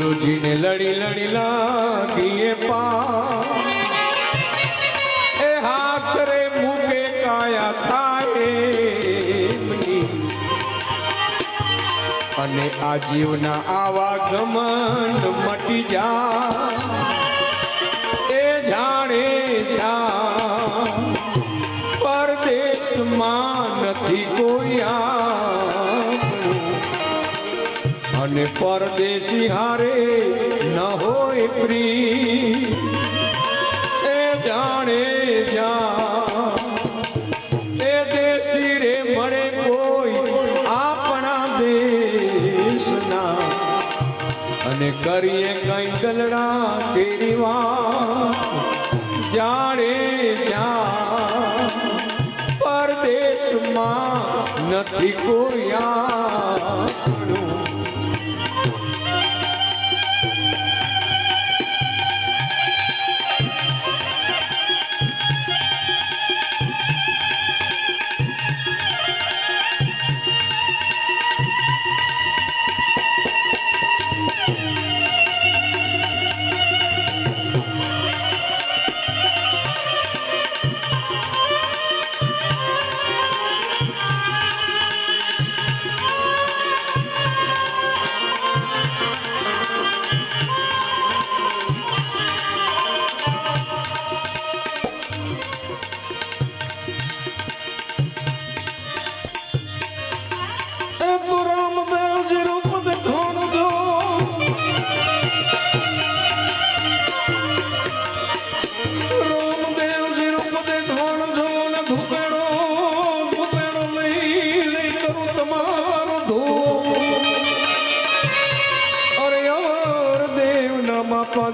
ગુરુજીને લડી લડી લાગીએ પા એ હાથ રે મૂકે કાયા થાય અને આ જીવના આવા ગમન મટી જા એ જાણે જા પરદેશમાં નથી કોઈ અને પરદેશી હારે ન હોય પ્રી એ જાણે જા એ દેશી રે મળે કોઈ આપણા દેશના અને કરીએ કઈ ગલડા તેરી વાત જાણે જા પરદેશમાં નથી કોઈ આપણું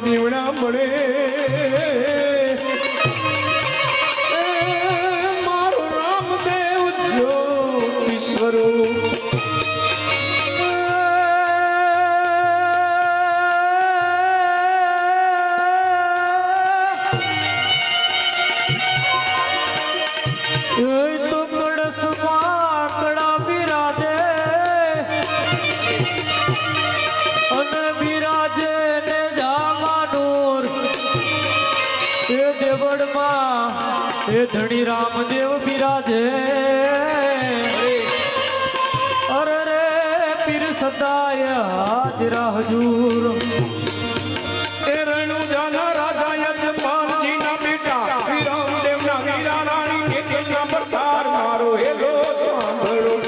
દીવડા મળે મારો રામદેવ જો ઈશ્વરો ધણી રામદેવ બિરાજે અરે રે પીર સદાય હાજરા હજૂર એ રણુ જાના રાજા યજમાનજી ના બેટા શ્રી રામદેવ ના વીરા રાણી ને તેના પ્રતાર મારો હેલો સાંભળો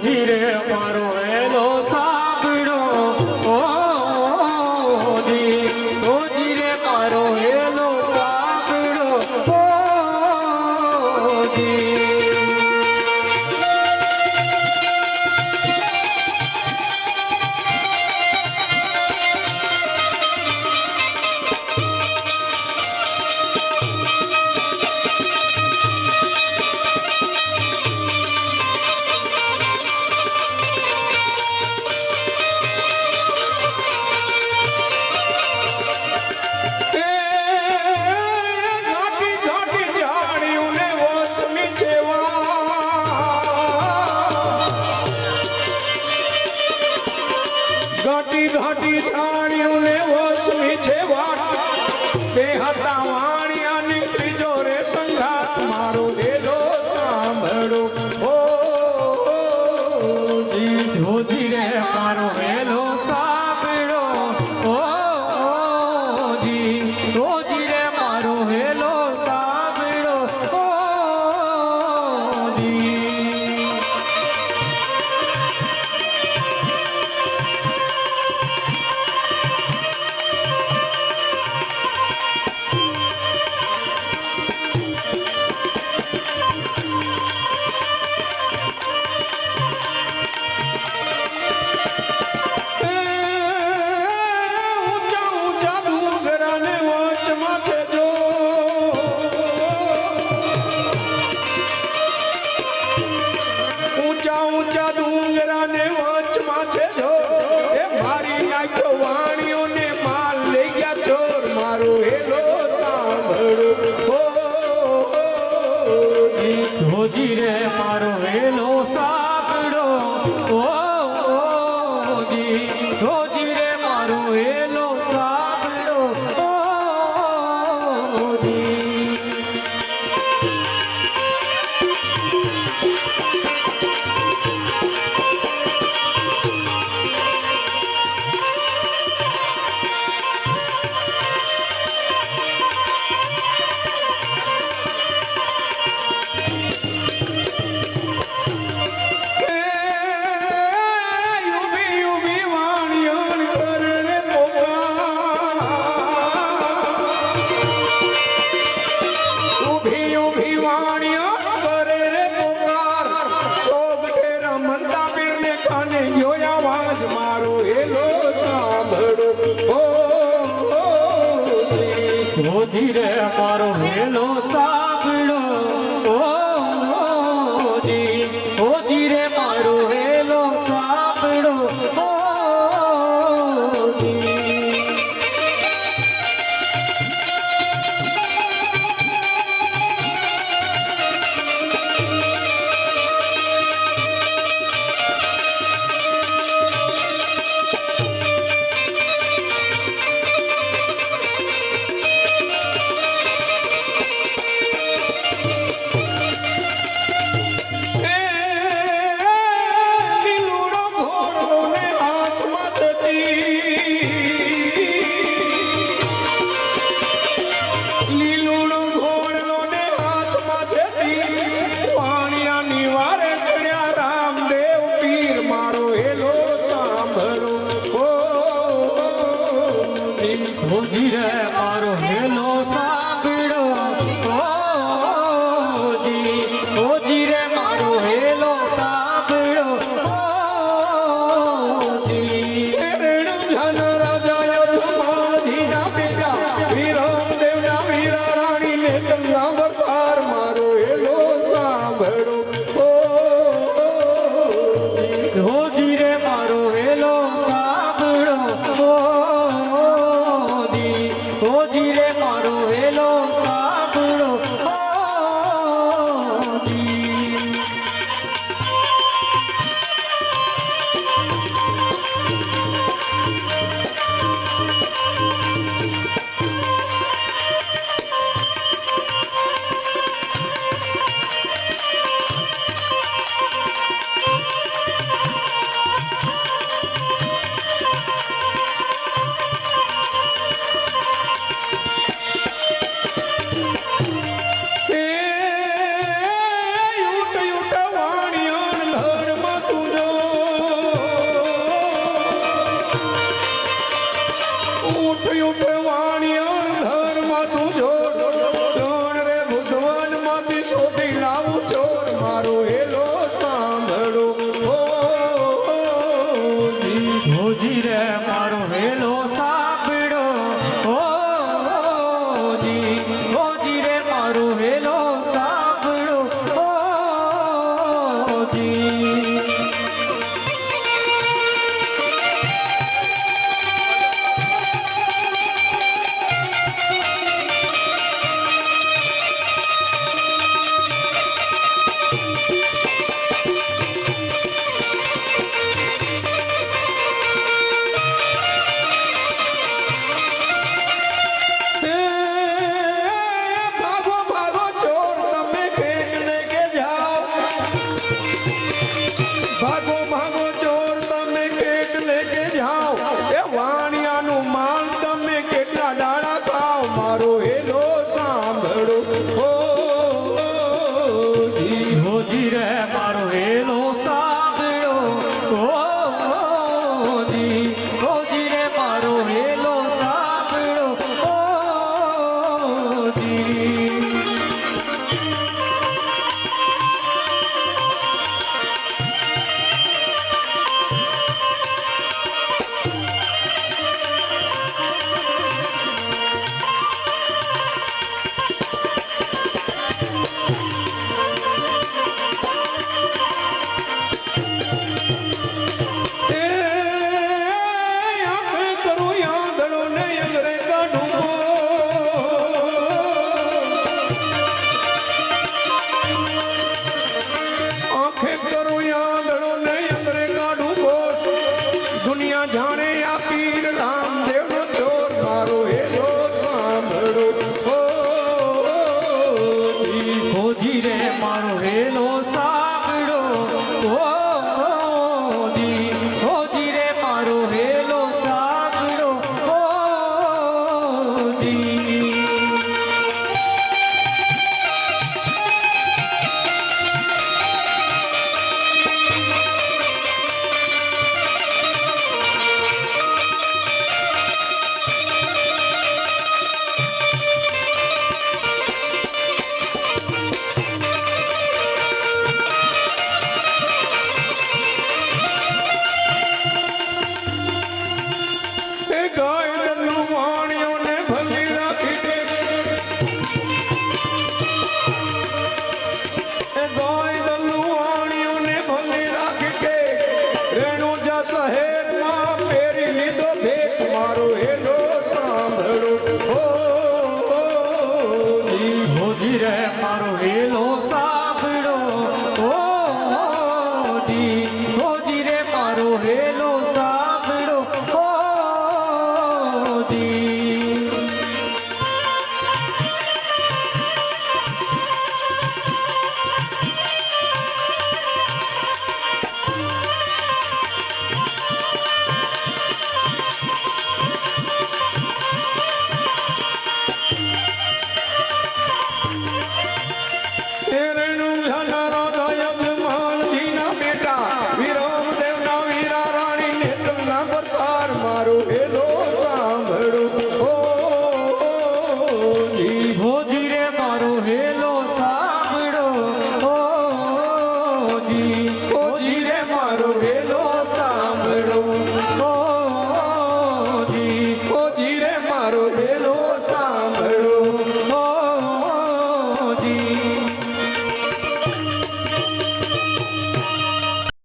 ધીરે મારો હેલો સાંભળો ઓ ધીરે મારો હેલો સાંભળો રોજી રે મારો વેલો સાંભળો ઓ જી રોજી રે મારો વેલો સાંભળો ઓ જી રોજી રે મારો વેલો સાંભળો ઓ જી રોજી રે મારો વેલો સાંભળો ઓ જી રોજી રે મારો વેલો સાંભળો ઓ જી રોજી રે મારો વેલો સાંભળો ઓ જી રોજી રે મારો વેલો સાંભળો ઓ જી રોજી રે મારો વેલો સાંભળો ઓ જી રેણુ જન રાજા યજમાનજીના બેટા વીરમદેવના વીરા રાણી ને કમલા વરતાર મારો વેલો સાંભળો ઓ રોજી રે મારો વેલો સાંભળો ઓ રોજી રે મારો વેલો સાંભળો ઓ જી શોધી લાવું ચોર મારો